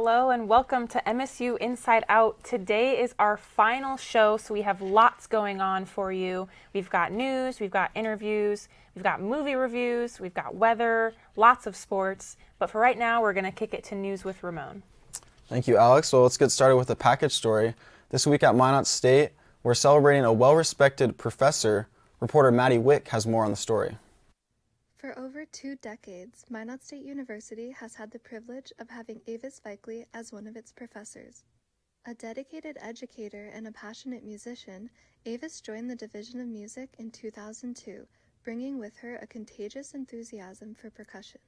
Hello and welcome to MSU Inside Out. Today is our final show, so we have lots going on for you. We've got news, we've got interviews, we've got movie reviews, we've got weather, lots of sports. But for right now, we're going to kick it to news with Ramon. Thank you, Alex. Well, let's get started with a package story. This week at Minot State, we're celebrating a well-respected professor. Reporter Maddie Wick has more on the story. For over 2 decades, Minot State University has had the privilege of having Avis Veikley as one of its professors. A dedicated educator and a passionate musician, Avis joined the Division of Music in 2002, bringing with her a contagious enthusiasm for percussion.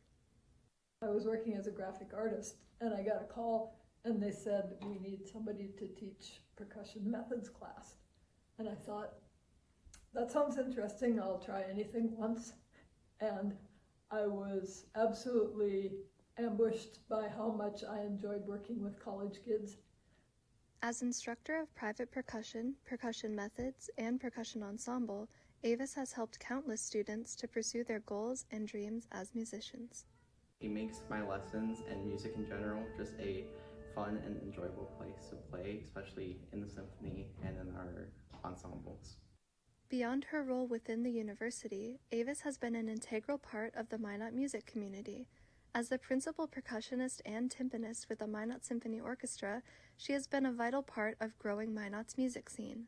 I was working as a graphic artist, and I got a call, and they said, we need somebody to teach percussion methods class. And I thought, that sounds interesting, I'll try anything once. And I was absolutely ambushed by how much I enjoyed working with college kids. As instructor of private percussion, percussion methods, and percussion ensemble, Avis has helped countless students to pursue their goals and dreams as musicians. It makes my lessons and music in general just a fun and enjoyable place to play, especially in the symphony and in our ensembles. Beyond her role within the university, Avis has been an integral part of the Minot music community. As the principal percussionist and timpanist with the Minot Symphony Orchestra, she has been a vital part of growing Minot's music scene.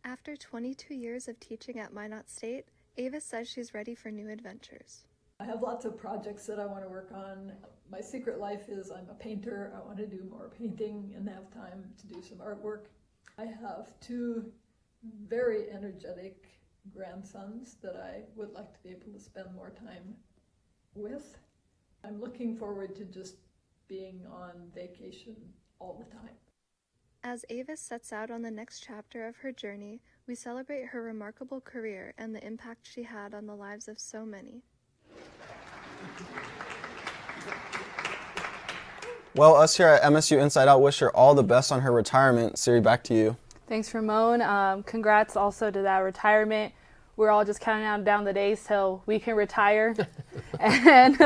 After 22 years of teaching at Minot State, Avis says she's ready for new adventures. I have lots of projects that I want to work on. My secret life is I'm a painter. I want to do more painting and have time to do some artwork. I have 2 very energetic grandsons that I would like to be able to spend more time with. I'm looking forward to just being on vacation all the time. As Avis sets out on the next chapter of her journey, we celebrate her remarkable career and the impact she had on the lives of so many. Well, us here at MSU Inside Out wish her all the best on her retirement. Siri, back to you. Thanks, Ramon. Congrats also to that retirement. We're all just counting down the days till we can retire. And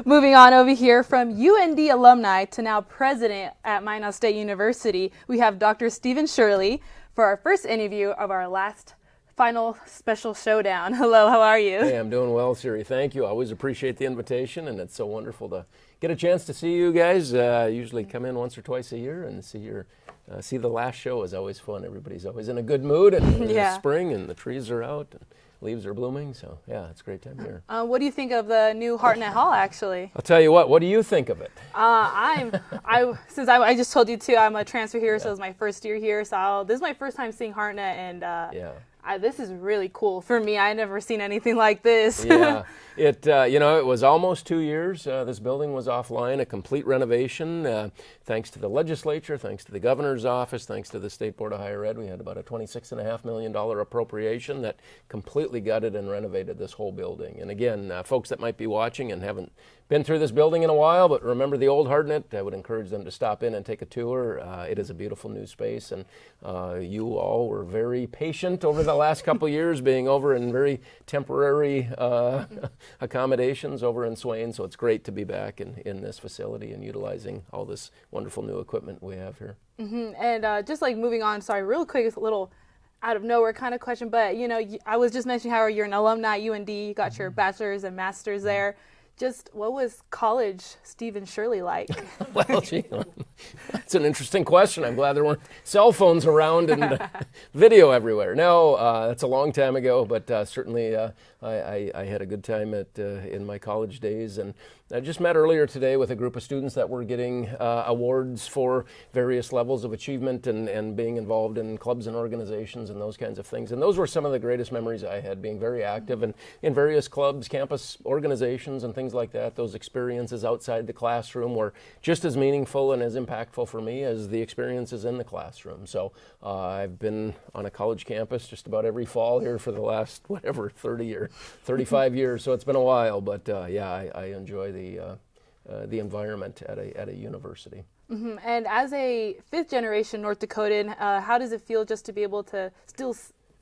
moving on over here from UND alumni to now president at Minot State University, we have Dr. Shirley for our first interview of our last final special showdown. Hello, how are you? Hey, I'm doing well, Siri. Thank you. I always appreciate the invitation, and it's so wonderful to get a chance to see you guys. I usually come in once or twice a year and see the last show is always fun. Everybody's always in a good mood, and it's spring, and the trees are out, and leaves are blooming. So yeah, it's a great time here. What do you think of the new Hartnett Hall? Actually, I'll tell you what. What do you think of it? Since I just told you too, I'm a transfer here, so it's my first year here. So this is my first time seeing Hartnett, and this is really cool for me. I never seen anything like this. Yeah, it was almost 2 years. This building was offline, a complete renovation. Thanks to the legislature, thanks to the governor's office, thanks to the State Board of Higher Ed, we had about a $26.5 million appropriation that completely gutted and renovated this whole building. And again, folks that might be watching and haven't been through this building in a while, but remember the old Hartnett, I would encourage them to stop in and take a tour. It is a beautiful new space, and you all were very patient over the last couple years, being over in very temporary accommodations over in Swain, so it's great to be back in this facility and utilizing all this wonderful new equipment we have here. Mm-hmm. And just like moving on, sorry, real quick, it's a little out of nowhere kind of question, but I was just mentioning how you're an alumni at UND, you got your bachelor's and master's there. Just what was college Shirley like? Well, gee, that's an interesting question. I'm glad there weren't cell phones around and video everywhere. No, that's a long time ago, but certainly I had a good time in my college days. And I just met earlier today with a group of students that were getting awards for various levels of achievement and being involved in clubs and organizations and those kinds of things. And those were some of the greatest memories I had, being very active and in various clubs, campus organizations, and things like that. Those experiences outside the classroom were just as meaningful and as impactful for me as the experiences in the classroom. So I've been on a college campus just about every fall here for the last, 30 or 35 years. So it's been a while, but I enjoy the environment at a university. Mm-hmm. And as a fifth generation North Dakotan, how does it feel just to be able to still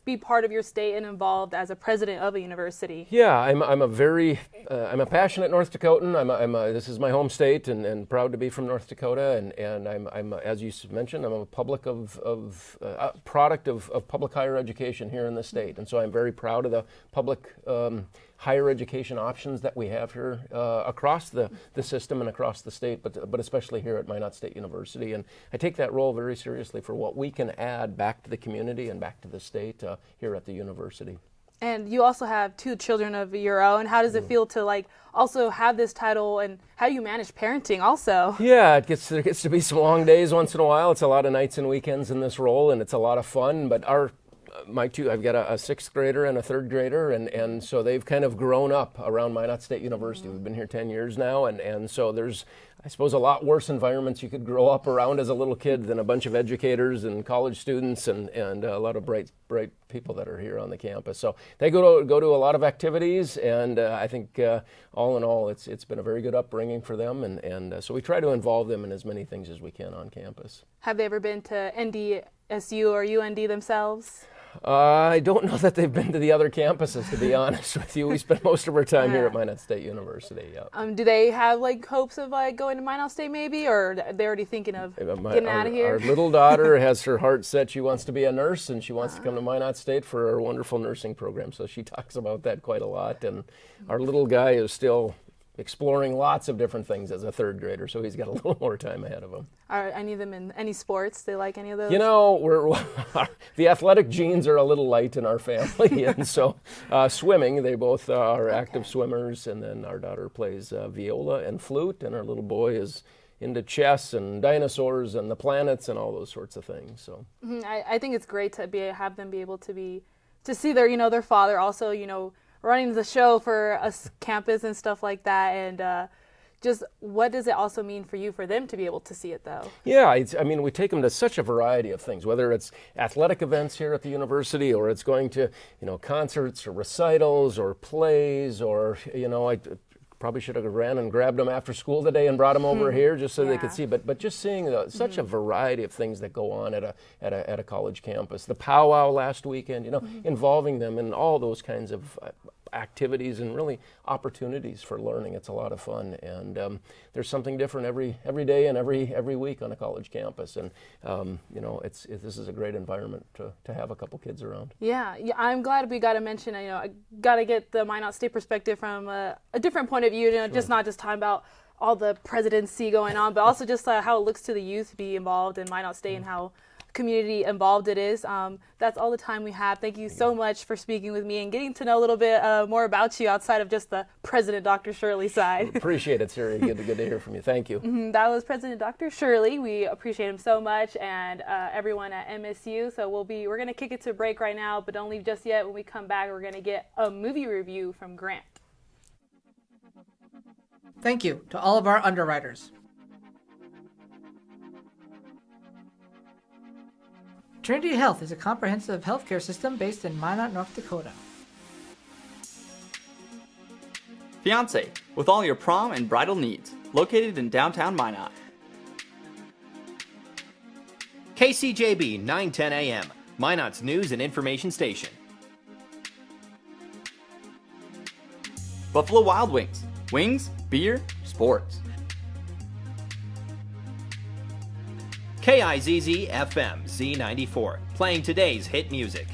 be part of your state and involved as a president of a university? Yeah, I'm a passionate North Dakotan. This is my home state, and proud to be from North Dakota. And I'm as you mentioned, I'm a product of public higher education here in the state, and so I'm very proud of the public higher education options that we have here across the system and across the state, but especially here at Minot State University. And I take that role very seriously for what we can add back to the community and back to the state here at the university. And you also have 2 children of your own. How does it feel to also have this title, and how do you manage parenting also? Yeah, there gets to be some long days once in a while. It's a lot of nights and weekends in this role, and it's a lot of fun. But my 2, I've got a 6th grader and a 3rd grader, and so they've kind of grown up around Minot State University. We've been here 10 years now, and so there's, I suppose, a lot worse environments you could grow up around as a little kid than a bunch of educators and college students and a lot of bright people that are here on the campus. So they go to a lot of activities, and I think all in all, it's been a very good upbringing for them, and so we try to involve them in as many things as we can on campus. Have they ever been to NDSU or UND themselves? I don't know that they've been to the other campuses, to be honest with you. We spend most of our time here at Minot State University. Yeah. Do they have hopes of going to Minot State maybe, or are they already thinking of getting out of here? Our little daughter has her heart set. She wants to be a nurse, and she wants to come to Minot State for our wonderful nursing program. So she talks about that quite a lot. And our little guy is still exploring lots of different things as a 3rd grader, so he's got a little more time ahead of him. Are any of them in any sports? They like any of those? You know, the athletic genes are a little light in our family, and so swimming, they both are active swimmers, and then our daughter plays viola and flute, and our little boy is into chess and dinosaurs and the planets and all those sorts of things. So I think it's great to have them be able to see their father also, running the show for us campus and stuff like that, and just what does it also mean for them to be able to see it though? Yeah, we take them to such a variety of things, whether it's athletic events here at the university, or it's going to, concerts or recitals or plays, or, I probably should have ran and grabbed them after school today and brought them over here just so they could see. But just seeing such a variety of things that go on at a college campus. The powwow last weekend, involving them in all those kinds of activities and really opportunities for learning. It's a lot of fun, and there's something different every day and every week on a college campus. And this is a great environment to have a couple kids around. Yeah, I'm glad we got to mention. I got to get the Minot State perspective from a different point of view. Sure. Just not just talking about all the presidency going on, but also just how it looks to the youth to be involved in Minot State and how community involved it is. That's all the time we have. Thank you so much for speaking with me and getting to know a little bit more about you outside of just the President Dr. Shirley side. Appreciate it, Siri. Good to hear from you. Thank you. That was President Dr. Shirley. We appreciate him so much, and everyone at MSU. So we're going to kick it to break right now, but don't leave just yet. When we come back, we're going to get a movie review from Grant. Thank you to all of our underwriters. Trinity Health is a comprehensive healthcare system based in Minot, North Dakota. Fiance, with all your prom and bridal needs, located in downtown Minot. KCJB 910 AM, Minot's news and information station. Buffalo Wild Wings, wings, beer, sports. KIZZ FM Z94, playing today's hit music.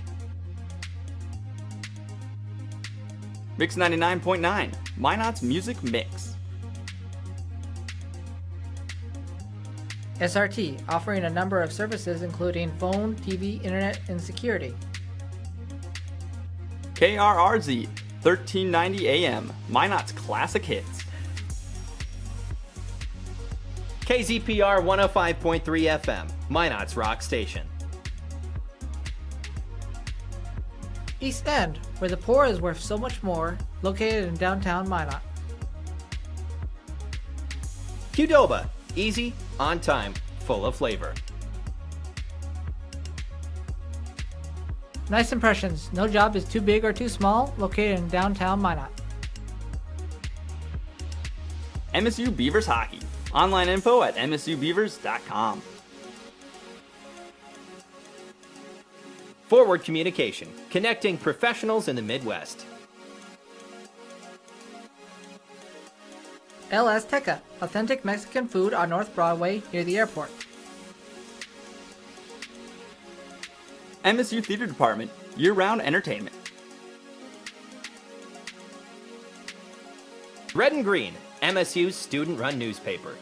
Mix 99.9, Minot's music mix. SRT, offering a number of services including phone, TV, internet, and security. KRRZ, 1390 AM, Minot's classic hits. KZPR 105.3 FM, Minot's rock station. East End, where the poor is worth so much more, located in downtown Minot. Qdoba, easy, on time, full of flavor. Nice Impressions, no job is too big or too small, located in downtown Minot. MSU Beavers Hockey. Online info at msubeavers.com. Forward Communication, connecting professionals in the Midwest. El Azteca, authentic Mexican food on North Broadway near the airport. MSU Theater Department, year-round entertainment. Red and Green, MSU's student-run newspaper.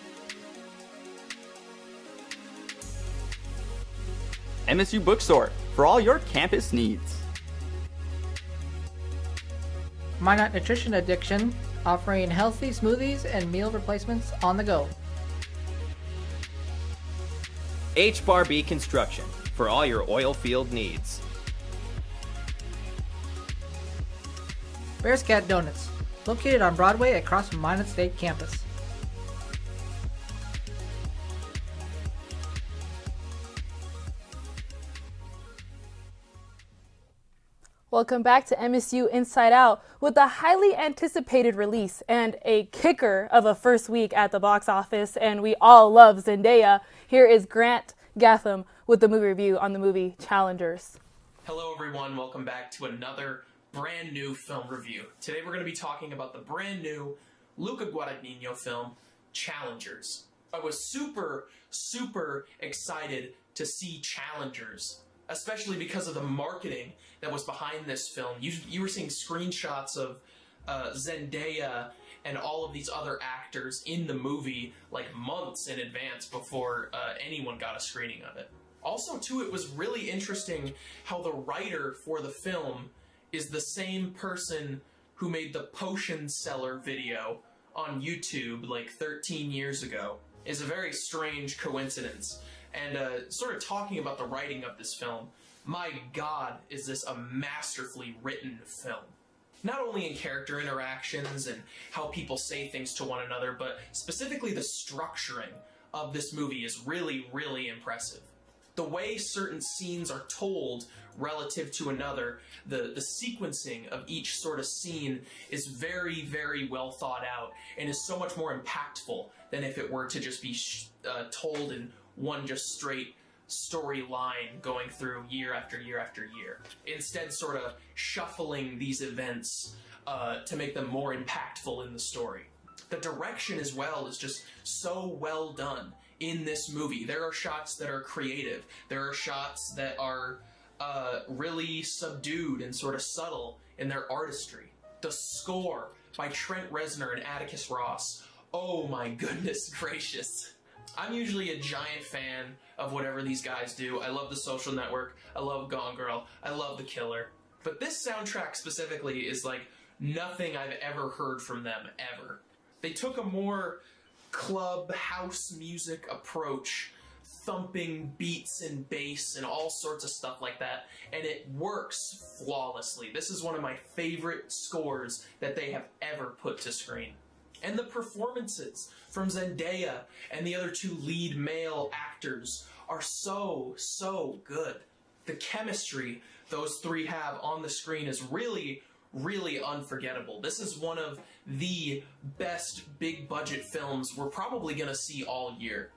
MSU Bookstore, for all your campus needs. Minot Nutrition Addiction, offering healthy smoothies and meal replacements on the go. H-Bar-B Construction, for all your oil field needs. Bear's Cat Donuts, located on Broadway across from Minot State campus. Welcome back to MSU Inside Out with a highly anticipated release and a kicker of a first week at the box office, and we all love Zendaya. Here is Grant Gathman with the movie review on the movie Challengers. Hello everyone, welcome back to another brand new film review. Today we're going to be talking about the brand new Luca Guadagnino film, Challengers. I was super excited to see Challengers, especially because of the marketing that was behind this film. You were seeing screenshots of Zendaya and all of these other actors in the movie like months in advance before anyone got a screening of it. Also, too, it was really interesting how the writer for the film is the same person who made the potion seller video on YouTube like 13 years ago. Is a very strange coincidence. And sort of talking about the writing of this film, my God, is this a masterfully written film. Not only in character interactions and how people say things to one another, but specifically the structuring of this movie is really impressive. The way certain scenes are told relative to another, the sequencing of each sort of scene is very well thought out and is so much more impactful than if it were to just be told in one just straight storyline going through year after year after year. Instead, sort of shuffling these events to make them more impactful in the story. The direction as well is just so well done in this movie. There are shots that are creative. There are shots that are really subdued and sort of subtle in their artistry. The score by Trent Reznor and Atticus Ross. Oh my goodness gracious. I'm usually a giant fan of whatever these guys do. I love The Social Network. I love Gone Girl. I love The Killer. But this soundtrack specifically is like nothing I've ever heard from them, ever. They took a more club house music approach, thumping beats and bass and all sorts of stuff like that, and it works flawlessly. This is one of my favorite scores that they have ever put to screen. And the performances from Zendaya and the other two lead male actors are so good. The chemistry those three have on the screen is really unforgettable. This is one of the best big budget films we're probably gonna see all year.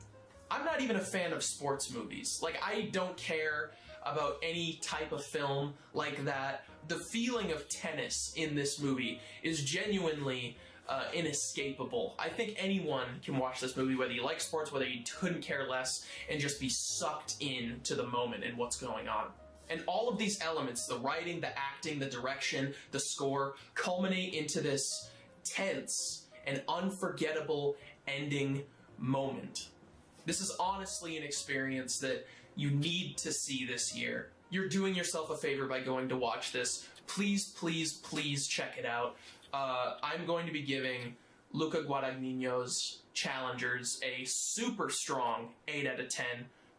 I'm not even a fan of sports movies. Like, I don't care about any type of film like that. The feeling of tennis in this movie is genuinely inescapable. I think anyone can watch this movie, whether you like sports, whether you couldn't care less, and just be sucked in to the moment and what's going on. And all of these elements, the writing, the acting, the direction, the score, culminate into this tense and unforgettable ending moment. This is honestly an experience that you need to see this year. You're doing yourself a favor by going to watch this. Please check it out. I'm going to be giving Luca Guadagnino's Challengers a super strong 8 out of 10.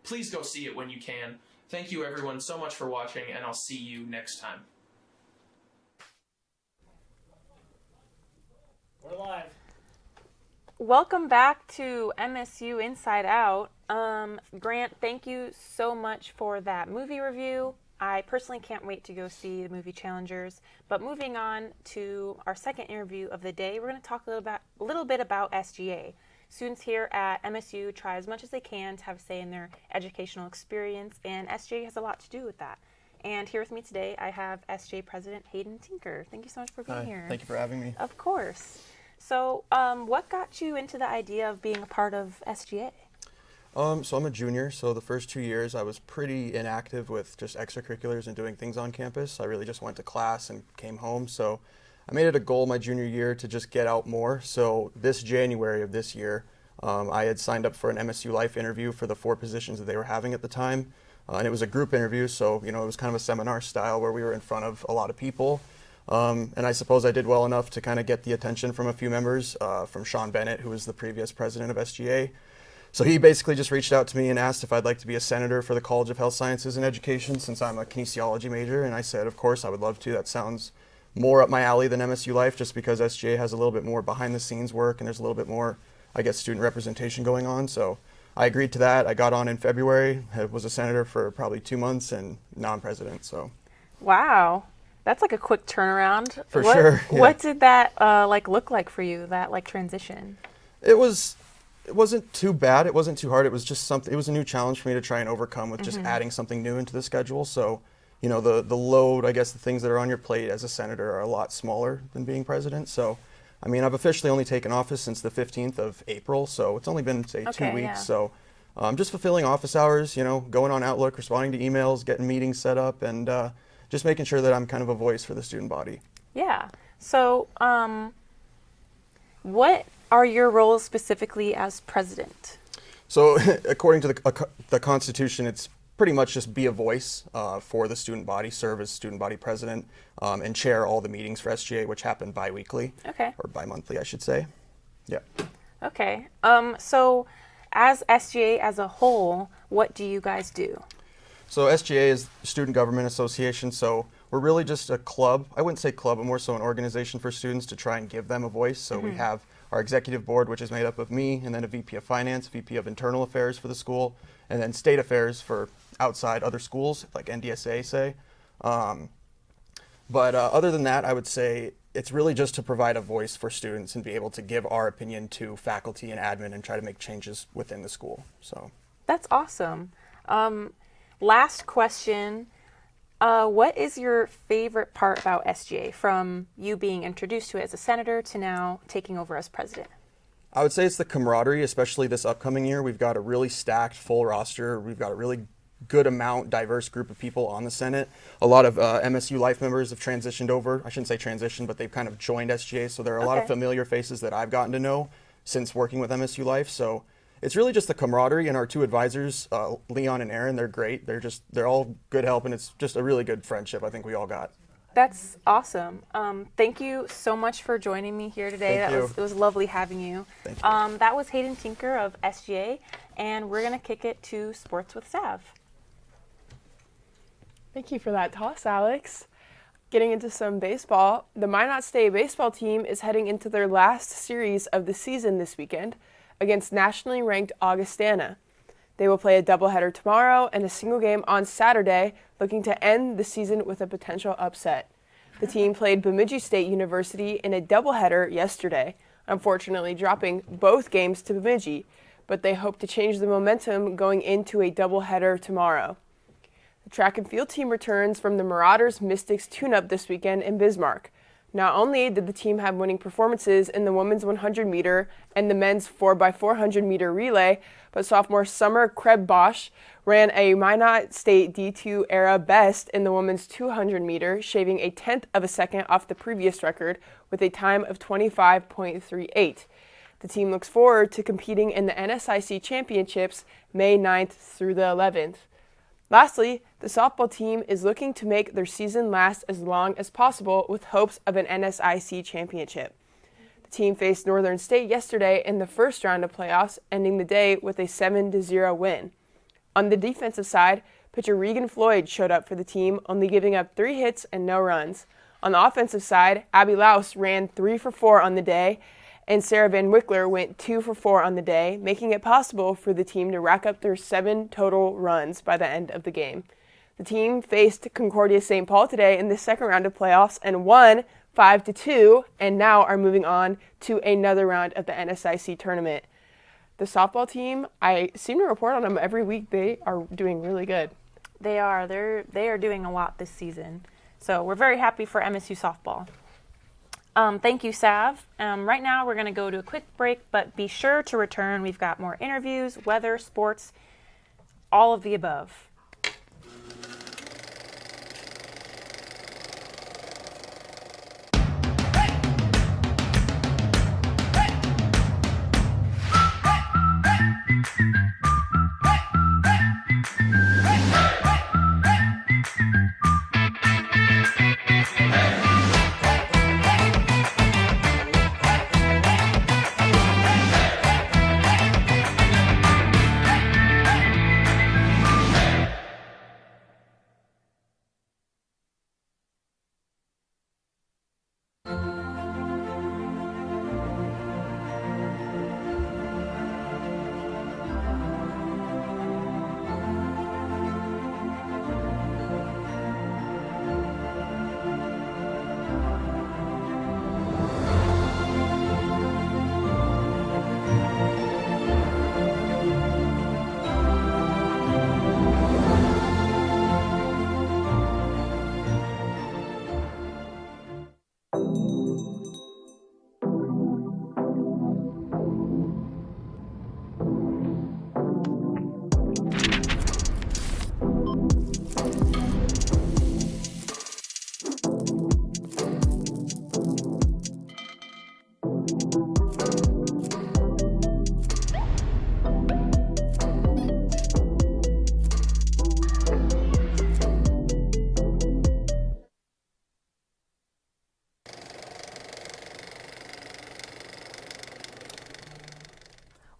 Please go see it when you can. Thank you everyone so much for watching, and I'll see you next time. We're live. Welcome back to MSU Inside Out. Grant, thank you so much for that movie review. I personally can't wait to go see the movie Challengers. But moving on to our second interview of the day, we're going to talk a little bit about SGA. Students here at MSU try as much as they can to have a say in their educational experience, and SGA has a lot to do with that. And here with me today, I have SJ President Hayden Tinker. Thank you so much for being here. Thank you for having me. Of course. So what got you into the idea of being a part of SGA? So I'm a junior, so the first 2 years I was pretty inactive with just extracurriculars and doing things on campus. I really just went to class and came home. So I made it a goal my junior year to just get out more. So this January of this year, I had signed up for an MSU Life interview for the 4 positions that they were having at the time. And it was a group interview, so it was kind of a seminar style where we were in front of a lot of people. And I suppose I did well enough to kind of get the attention from a few members, from Sean Bennett, who was the previous president of SGA. So he basically just reached out to me and asked if I'd like to be a senator for the College of Health Sciences and Education, since I'm a kinesiology major. And I said, of course, I would love to. That sounds more up my alley than MSU Life, just because SGA has a little bit more behind the scenes work and there's a little bit more, I guess, student representation going on. So I agreed to that. I got on in February. I was a senator for probably 2 months, and now I'm president. So, wow, that's like a quick turnaround. For sure. Yeah. What did that look like for you? That transition? It wasn't too bad. It wasn't too hard. It was just something. It was a new challenge for me to try and overcome with just adding something new into the schedule. So, the load, I guess, the things that are on your plate as a senator are a lot smaller than being president. So, I mean, I've officially only taken office since the 15th of April, so it's only been, say, 2 weeks. Yeah. So I'm just fulfilling office hours, going on Outlook, responding to emails, getting meetings set up, and just making sure that I'm kind of a voice for the student body. Yeah. So what are your roles specifically as president? So according to the Constitution, it's pretty much just be a voice for the student body, serve as student body president, and chair all the meetings for SGA, which happen bi-weekly. Okay. Or bi-monthly, I should say. Yeah. Okay. So as SGA as a whole, what do you guys do? So SGA is Student Government Association, so we're really just a club. I wouldn't say club, but more so an organization for students to try and give them a voice. So we have our executive board, which is made up of me, and then a VP of Finance, VP of Internal Affairs for the school, and then State Affairs for outside other schools, like NDSA, say. But other than that, I would say it's really just to provide a voice for students and be able to give our opinion to faculty and admin and try to make changes within the school. So that's awesome. Last question. What is your favorite part about SGA, from you being introduced to it as a senator to now taking over as president? I would say it's the camaraderie, especially this upcoming year. We've got a really stacked, full roster. We've got a really good diverse group of people on the Senate. A lot of MSU Life members have transitioned over. I shouldn't say transitioned, but they've kind of joined SGA. So there are a lot of familiar faces that I've gotten to know since working with MSU Life. So it's really just the camaraderie, and our 2 advisors, Leon and Aaron, they're great. They're all good help, and it's just a really good friendship I think we all got. That's awesome. Thank you so much for joining me here today. It was lovely having you. Thank you. That was Hayden Tinker of SGA, and we're going to kick it to Sports with Sav. Thank you for that toss, Alex. Getting into some baseball, the Minot State baseball team is heading into their last series of the season this weekend against nationally ranked Augustana. They will play a doubleheader tomorrow and a single game on Saturday, looking to end the season with a potential upset. The team played Bemidji State University in a doubleheader yesterday, unfortunately dropping both games to Bemidji, but they hope to change the momentum going into a doubleheader tomorrow. The track and field team returns from the Marauders Mystics tune-up this weekend in Bismarck. Not only did the team have winning performances in the women's 100-meter and the men's 4x400-meter relay, but sophomore Summer Krebs-Bosch ran a Minot State D2 era best in the women's 200-meter, shaving a tenth of a second off the previous record with a time of 25.38. The team looks forward to competing in the NSIC Championships May 9th through the 11th. Lastly, the softball team is looking to make their season last as long as possible with hopes of an NSIC championship. The team faced Northern State yesterday in the first round of playoffs, ending the day with a 7-0 win. On the defensive side, pitcher Regan Floyd showed up for the team, only giving up 3 hits and no runs. On the offensive side, Abby Laus ran 3 for 4 on the day, and Sarah Van Wickler went 2 for 4 on the day, making it possible for the team to rack up their 7 total runs by the end of the game. The team faced Concordia St. Paul today in the second round of playoffs and won 5-2, and now are moving on to another round of the NSIC tournament. The softball team, I seem to report on them every week. They are doing really good. They are. They are doing a lot this season. So we're very happy for MSU softball. Thank you, Sav. Right now we're going to go to a quick break, but be sure to return. We've got more interviews, weather, sports, all of the above.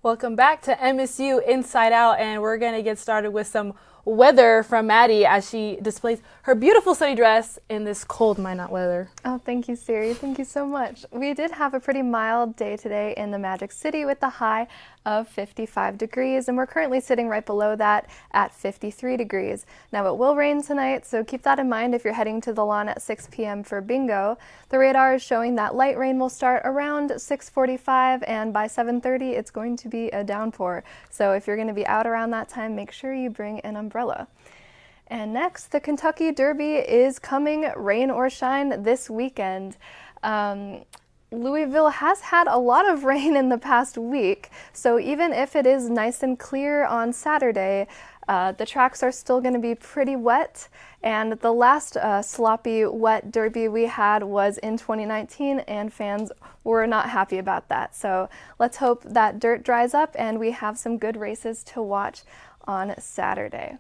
Welcome back to MSU Inside Out, and we're going to get started with some weather from Maddie as she displays her beautiful sunny dress in this cold Minot weather. Oh, thank you, Siri. Thank you so much. We did have a pretty mild day today in the Magic City with the high of 55 degrees, and we're currently sitting right below that at 53 degrees. Now, it will rain tonight, so keep that in mind if you're heading to the lawn at 6 p.m. for bingo. The radar is showing that light rain will start around 6:45, and by 7:30, it's going to be a downpour. So if you're going to be out around that time, make sure you bring an umbrella. And next, the Kentucky Derby is coming, rain or shine, this weekend. Louisville has had a lot of rain in the past week, so even if it is nice and clear on Saturday, the tracks are still going to be pretty wet, and the last sloppy, wet Derby we had was in 2019, and fans were not happy about that. So let's hope that dirt dries up and we have some good races to watch on Saturday.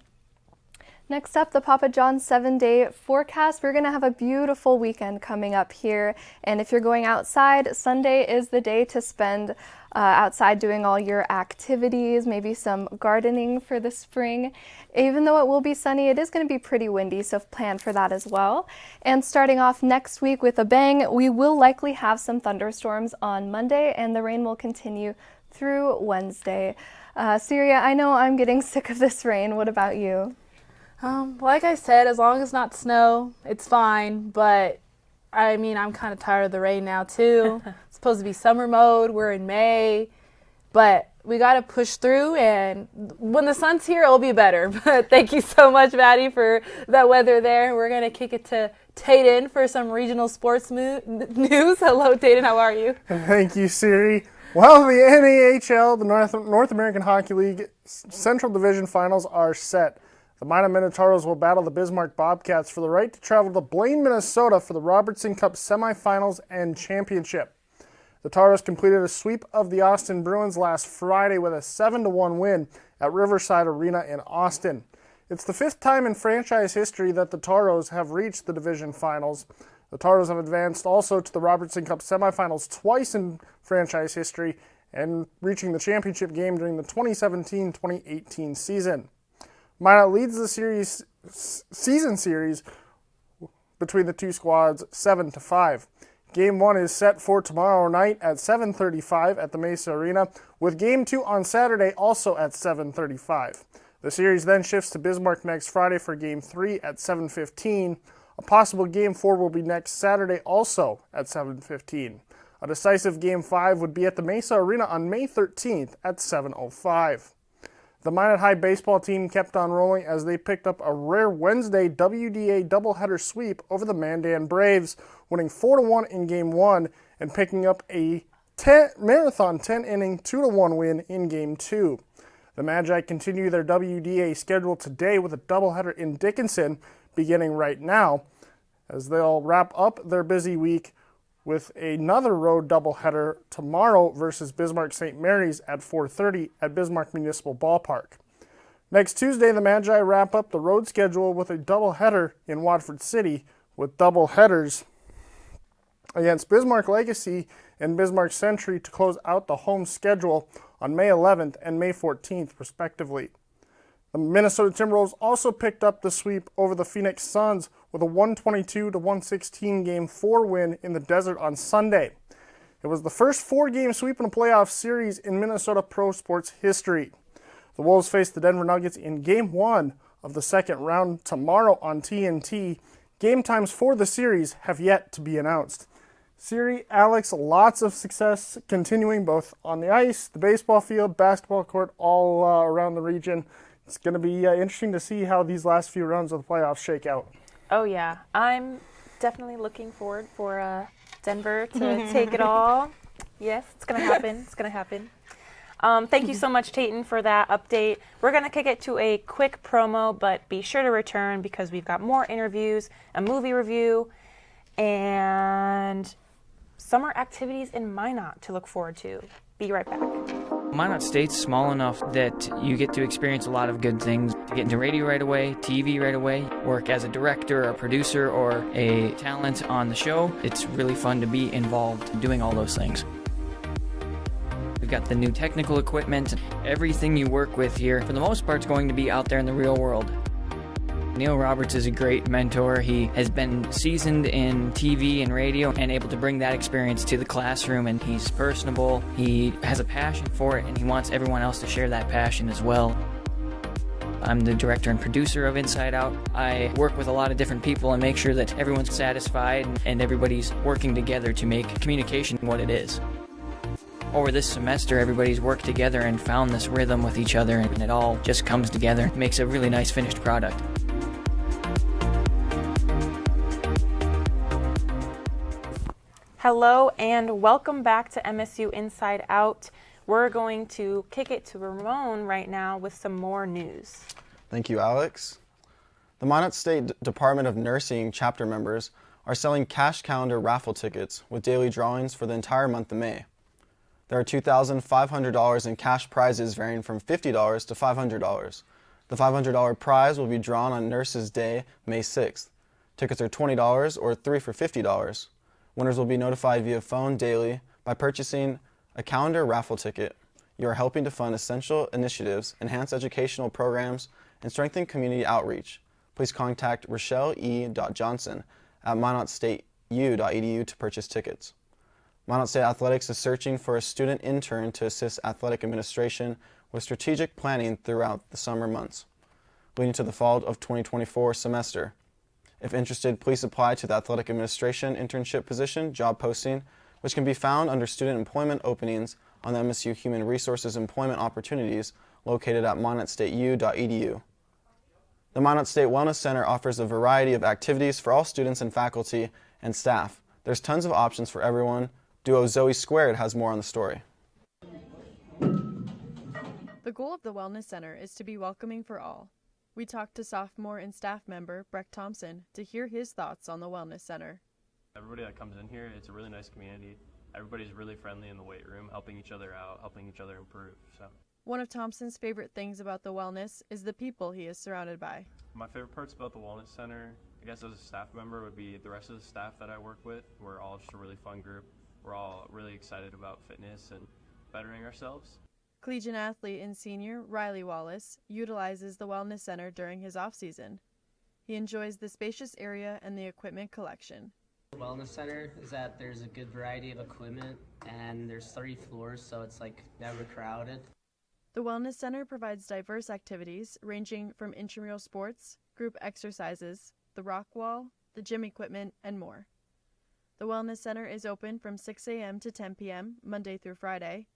Next up, the Papa John's 7-day forecast. We're going to have a beautiful weekend coming up here, and if you're going outside, Sunday is the day to spend outside doing all your activities, maybe some gardening for the spring. Even though it will be sunny, it is going to be pretty windy, so plan for that as well. And starting off next week with a bang, we will likely have some thunderstorms on Monday, and the rain will continue through Wednesday. Syria, I know I'm getting sick of this rain. What about you? Like I said, as long as it's not snow, it's fine, but I mean, I'm kind of tired of the rain now too. It's supposed to be summer mode, we're in May, but we got to push through, and when the sun's here, it'll be better. But thank you so much, Maddie, for that weather there. We're going to kick it to Hayden for some regional sports news. Hello, Hayden, how are you? Thank you, Siri. Well, the NAHL, the North American Hockey League Central Division Finals are set. The Minot Minotauros will battle the Bismarck Bobcats for the right to travel to Blaine, Minnesota for the Robertson Cup semifinals and championship. The Tauros completed a sweep of the Austin Bruins last Friday with a 7-1 win at Riverside Arena in Austin. It's the 5th time in franchise history that the Tauros have reached the division finals. The Tauros have advanced also to the Robertson Cup semifinals twice in franchise history and reaching the championship game during the 2017-2018 season. Minot leads the season series between the two squads 7-5. Game 1 is set for tomorrow night at 7:35 at the Mesa Arena, with Game 2 on Saturday also at 7:35. The series then shifts to Bismarck next Friday for Game 3 at 7:15. A possible Game 4 will be next Saturday also at 7:15. A decisive Game 5 would be at the Mesa Arena on May 13th at 7:05. The Minot High baseball team kept on rolling as they picked up a rare Wednesday WDA doubleheader sweep over the Mandan Braves, winning 4-1 in Game 1 and picking up a marathon 10-inning 2-1 win in Game 2. The Magi continue their WDA schedule today with a doubleheader in Dickinson beginning right now, as they'll wrap up their busy week with another road doubleheader tomorrow versus Bismarck St. Mary's at 4:30 at Bismarck Municipal Ballpark. Next Tuesday, the Magi wrap up the road schedule with a doubleheader in Watford City, with doubleheaders against Bismarck Legacy and Bismarck Century to close out the home schedule on May 11th and May 14th, respectively. The Minnesota Timberwolves also picked up the sweep over the Phoenix Suns with a 122-116 Game 4 win in the desert on Sunday. It was the first 4-game sweep in a playoff series in Minnesota pro sports history. The Wolves face the Denver Nuggets in Game 1 of the second round tomorrow on TNT. Game times for the series have yet to be announced. Siri, Alex, lots of success continuing both on the ice, the baseball field, basketball court, all around the region. It's going to be interesting to see how these last few rounds of the playoffs shake out. Oh, yeah. I'm definitely looking forward for Denver to take it all. Yes, it's going to happen. It's going to happen. Thank you so much, Tayton, for that update. We're going to kick it to a quick promo, but be sure to return because we've got more interviews, a movie review, and summer activities in Minot to look forward to. Be right back. Minot State's small enough that you get to experience a lot of good things. You get into radio right away, TV right away, work as a director, a producer, or a talent on the show. It's really fun to be involved doing all those things. We've got the new technical equipment. Everything you work with here, for the most part, is going to be out there in the real world. Neil Roberts is a great mentor. He has been seasoned in TV and radio and able to bring that experience to the classroom, and he's personable. He has a passion for it, and he wants everyone else to share that passion as well. I'm the director and producer of Inside Out. I work with a lot of different people and make sure that everyone's satisfied and everybody's working together to make communication what it is. Over this semester, everybody's worked together and found this rhythm with each other, and it all just comes together. It makes a really nice finished product. Hello and welcome back to MSU Inside Out. We're going to kick it to Ramon right now with some more news. Thank you, Alex. The Minot State Department of Nursing chapter members are selling cash calendar raffle tickets with daily drawings for the entire month of May. There are $2,500 in cash prizes varying from $50 to $500. The $500 prize will be drawn on Nurses Day, May 6th. Tickets are $20 or 3 for $50. Winners will be notified via phone daily by purchasing a calendar raffle ticket. You are helping to fund essential initiatives, enhance educational programs, and strengthen community outreach. Please contact Rochelle E. Johnson at minotstateu.edu to purchase tickets. Minot State Athletics is searching for a student intern to assist athletic administration with strategic planning throughout the summer months, leading to the fall of 2024 semester. If interested, please apply to the Athletic Administration Internship Position job posting, which can be found under student employment openings on the MSU Human Resources Employment Opportunities located at minotstateu.edu. The Minot State Wellness Center offers a variety of activities for all students and faculty and staff. There's tons of options for everyone. Duo Zoe Squared has more on the story. The goal of the Wellness Center is to be welcoming for all. We talked to sophomore and staff member Breck Thompson to hear his thoughts on the Wellness Center. Everybody that comes in here, it's a really nice community. Everybody's really friendly in the weight room, helping each other out, helping each other improve. So, one of Thompson's favorite things about the Wellness is the people he is surrounded by. My favorite parts about the Wellness Center, I guess as a staff member, would be the rest of the staff that I work with. We're all just a really fun group. We're all really excited about fitness and bettering ourselves. Collegiate athlete and senior Riley Wallace utilizes the Wellness Center during his off-season. He enjoys the spacious area and the equipment collection. The Wellness Center is that there's a good variety of equipment and there's 30 floors, so it's like never crowded. The Wellness Center provides diverse activities ranging from intramural sports, group exercises, the rock wall, the gym equipment, and more. The Wellness Center is open from 6 a.m. to 10 p.m. Monday through Friday,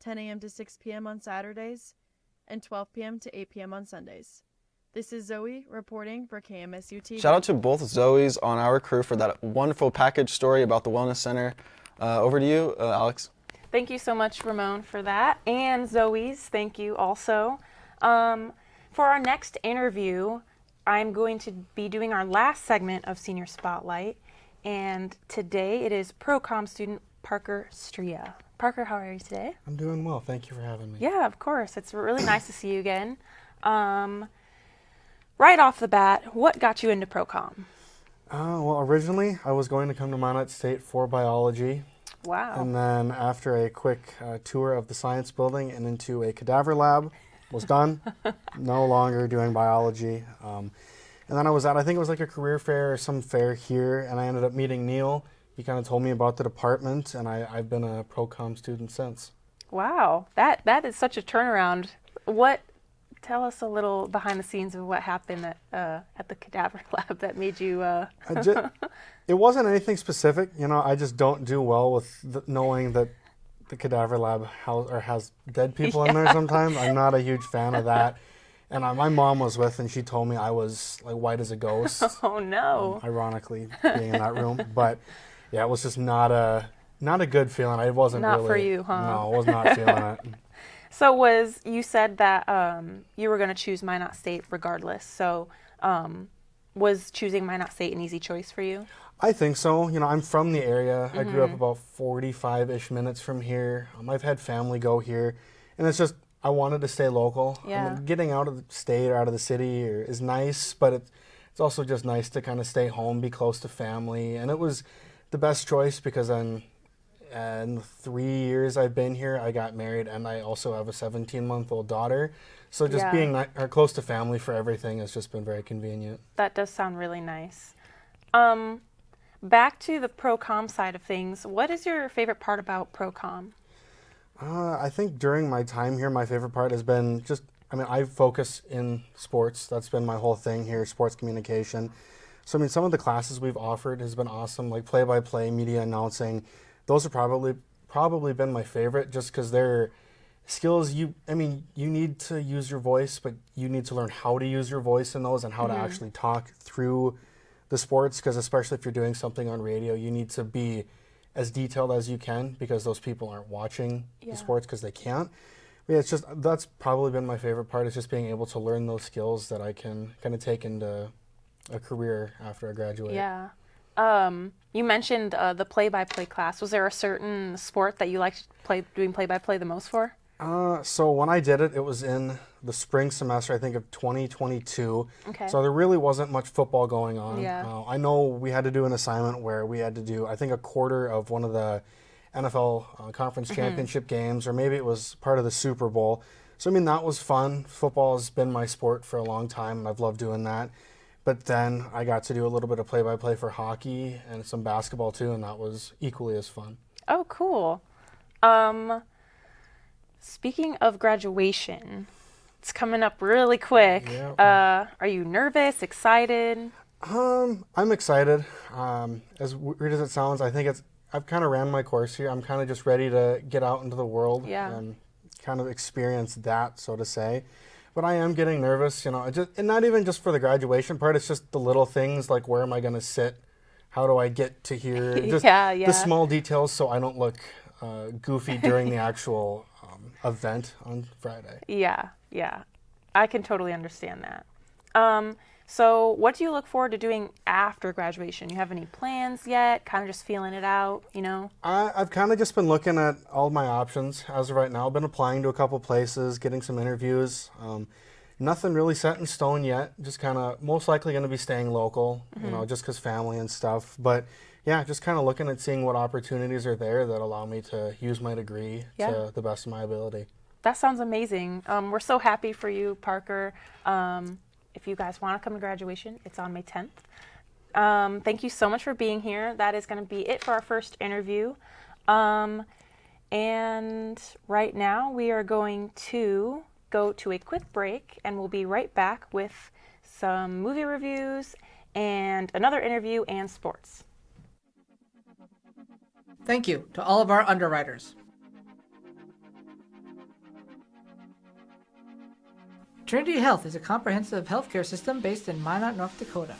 10 a.m. to 6 p.m. on Saturdays, and 12 p.m. to 8 p.m. on Sundays. This is Zoe reporting for KMSU TV. Shout out to both Zoes on our crew for that wonderful package story about the Wellness Center. Over to you, Alex. Thank you so much, Ramon, for that. And Zoe's, thank you also. For our next interview, I'm going to be doing our last segment of Senior Spotlight. And today it is Pro-Com student Parker Striha. Parker, how are you today? I'm doing well. Thank you for having me. Yeah, of course. It's really nice to see you again. Right off the bat, what got you into Pro-Com? Well, originally I was going to come to Minot State for biology. Wow. And then after a quick tour of the science building and into a cadaver lab, was done. No longer doing biology. And then I was at, I think it was like a career fair or some fair here, and I ended up meeting Neil. He kind of told me about the department, and I've been a Pro-Com student since. Wow, that is such a turnaround. Tell us a little behind the scenes of what happened at the cadaver lab that made you... It wasn't anything specific. You know, I just don't do well with knowing that the cadaver lab has dead people in there sometimes. I'm not a huge fan of that. And my mom was with, and she told me I was like white as a ghost. Oh, no. Ironically, being in that room. But yeah, it was just not a good feeling. I wasn't not really... for you, huh? No, I was not feeling it. So you said that you were going to choose Minot State regardless. So was choosing Minot State an easy choice for you? I think so. You know, I'm from the area. I grew up about 45-ish minutes from here. I've had family go here. And it's just, I wanted to stay local. Yeah. I mean, getting out of the state or out of the city is nice, but it's also just nice to kind of stay home, be close to family. And it was the best choice because then in the 3 years I've been here, I got married, and I also have a 17-month-old daughter. So just being close to family for everything has just been very convenient. That does sound really nice. Back to the Pro-Com side of things, what is your favorite part about Pro-Com? I think during my time here, my favorite part has been I focus in sports. That's been my whole thing here, sports communication. So, I mean, some of the classes we've offered has been awesome, like play-by-play, media announcing. Those have probably been my favorite just because they're skills you need to use your voice, but you need to learn how to use your voice in those and how to actually talk through the sports, because especially if you're doing something on radio, you need to be as detailed as you can because those people aren't watching the sports because they can't. But yeah, that's probably been my favorite part, is just being able to learn those skills that I can kind of take into a career after I graduate. Yeah. You mentioned the play-by-play class. Was there a certain sport that you liked doing play-by-play the most for? So when I did it, it was in the spring semester, I think, of 2022. Okay. So there really wasn't much football going on. Yeah. I know we had to do an assignment where we had to do, I think, a quarter of one of the NFL conference championship games, or maybe it was part of the Super Bowl. So, I mean, that was fun. Football has been my sport for a long time, and I've loved doing that. But then I got to do a little bit of play-by-play for hockey and some basketball too, and that was equally as fun. Oh, cool. Speaking of graduation, it's coming up really quick. Yeah. Are you nervous, excited? I'm excited. As weird as it sounds, I think I've kind of ran my course here. I'm kind of just ready to get out into the world and kind of experience that, so to say. But I am getting nervous, and not even just for the graduation part. It's just the little things, like where am I going to sit? How do I get to here? Just the small details, so I don't look goofy during the actual event on Friday. Yeah. I can totally understand that. So what do you look forward to doing after graduation? You have any plans yet? Kind of just feeling it out, you know? I've kind of just been looking at all my options as of right now. I've been applying to a couple places, getting some interviews. Nothing really set in stone yet. Just kind of most likely going to be staying local, just because family and stuff. But yeah, just kind of looking at seeing what opportunities are there that allow me to use my degree to the best of my ability. That sounds amazing. We're so happy for you, Parker. If you guys want to come to graduation, it's on May 10th. Thank you so much for being here. That is going to be it for our first interview. And right now we are going to go to a quick break, and we'll be right back with some movie reviews and another interview and sports. Thank you to all of our underwriters. Trinity Health is a comprehensive healthcare system based in Minot, North Dakota.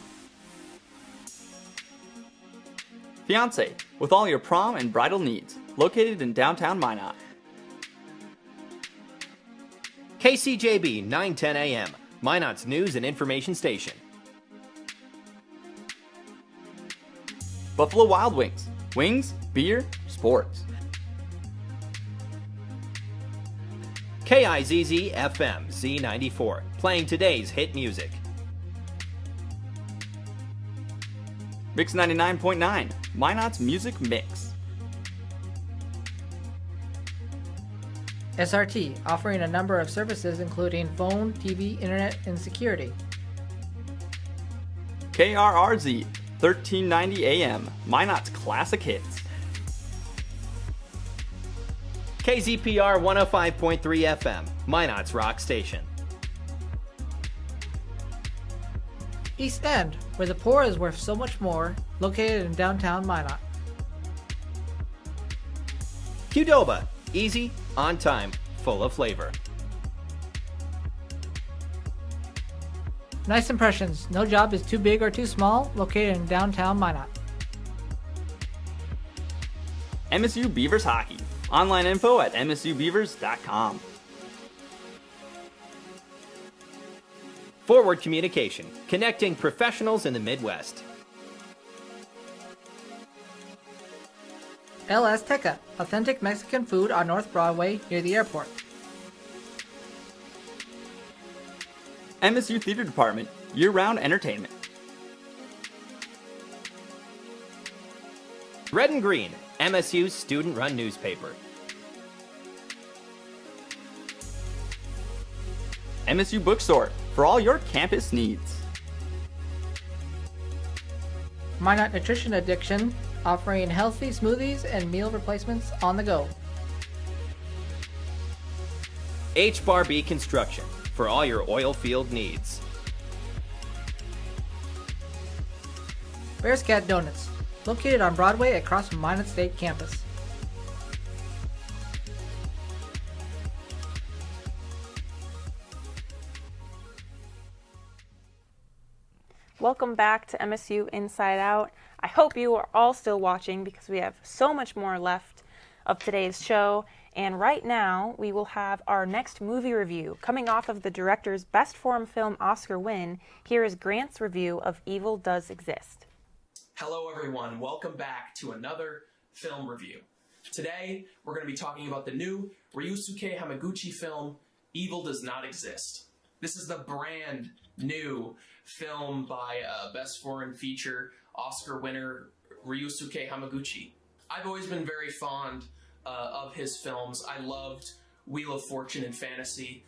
Fiance, with all your prom and bridal needs, located in downtown Minot. KCJB 910 AM, Minot's news and information station. Buffalo Wild Wings. Wings, beer, sports. KIZZ FM Z94, playing today's hit music. Mix 99.9, Minot's music mix. SRT, offering a number of services including phone, TV, internet, and security. KRRZ, 1390 AM, Minot's classic hits. KZPR 105.3 FM, Minot's rock station. East End, where the poor is worth so much more, located in downtown Minot. Qdoba, easy, on time, full of flavor. Nice Impressions, no job is too big or too small, located in downtown Minot. MSU Beavers Hockey. Online info at msubeavers.com. Forward Communication, connecting professionals in the Midwest. El Azteca, authentic Mexican food on North Broadway near the airport. MSU Theater Department, year-round entertainment. Red and Green, MSU's student-run newspaper. MSU Bookstore, for all your campus needs. Minot Nutrition Addiction, offering healthy smoothies and meal replacements on the go. H-Bar-B Construction, for all your oil field needs. Bear's Cat Donuts, located on Broadway across from Minot State campus. Welcome back to MSU Inside Out. I hope you are all still watching because we have so much more left of today's show. And right now, we will have our next movie review. Coming off of the director's Best Foreign Film Oscar win, here is Grant's review of Evil Does Exist. Hello everyone, welcome back to another film review. Today, we're going to be talking about the new Ryusuke Hamaguchi film, Evil Does Not Exist. This is the brand new film by Best Foreign Feature Oscar winner Ryusuke Hamaguchi. I've always been very fond of his films. I loved Wheel of Fortune and Fantasy.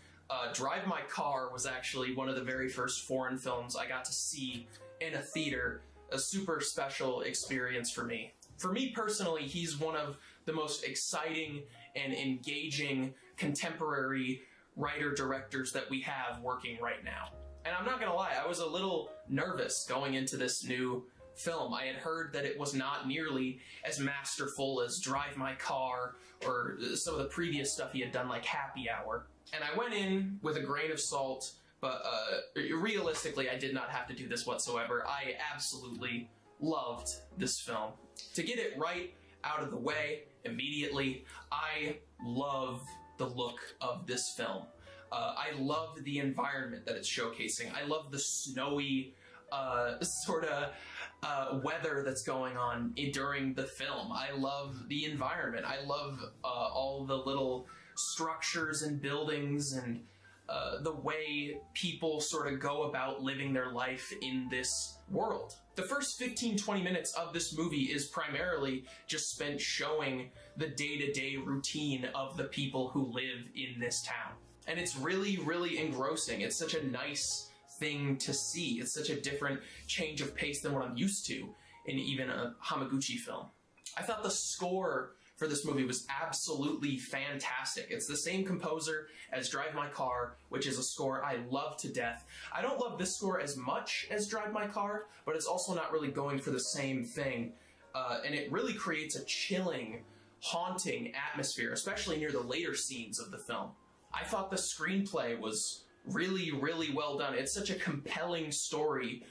Drive My Car was actually one of the very first foreign films I got to see in a theater. A super special experience for me. For me personally, he's one of the most exciting and engaging contemporary writer-directors that we have working right now. And I'm not gonna lie, I was a little nervous going into this new film. I had heard that it was not nearly as masterful as Drive My Car or some of the previous stuff he had done like Happy Hour. And I went in with a grain of salt, but realistically, I did not have to do this whatsoever. I absolutely loved this film. To get it right out of the way immediately, I love the look of this film. I love the environment that it's showcasing. I love the snowy weather that's going on during the film. I love the environment. I love all the little structures and buildings and the way people sort of go about living their life in this world. The first 15-20 minutes of this movie is primarily just spent showing the day-to-day routine of the people who live in this town. And it's really, really engrossing. It's such a nice thing to see. It's such a different change of pace than what I'm used to in even a Hamaguchi film. I thought the score for this movie was absolutely fantastic. It's the same composer as Drive My Car, which is a score I love to death. I don't love this score as much as Drive My Car, but it's also not really going for the same thing. And it really creates a chilling, haunting atmosphere, especially near the later scenes of the film. I thought the screenplay was really, really well done. It's such a compelling story,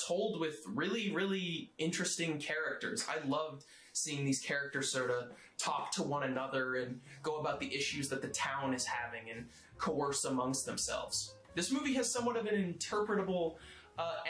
told with really, really interesting characters. I loved seeing these characters sort of talk to one another and go about the issues that the town is having and coerce amongst themselves. This movie has somewhat of an interpretable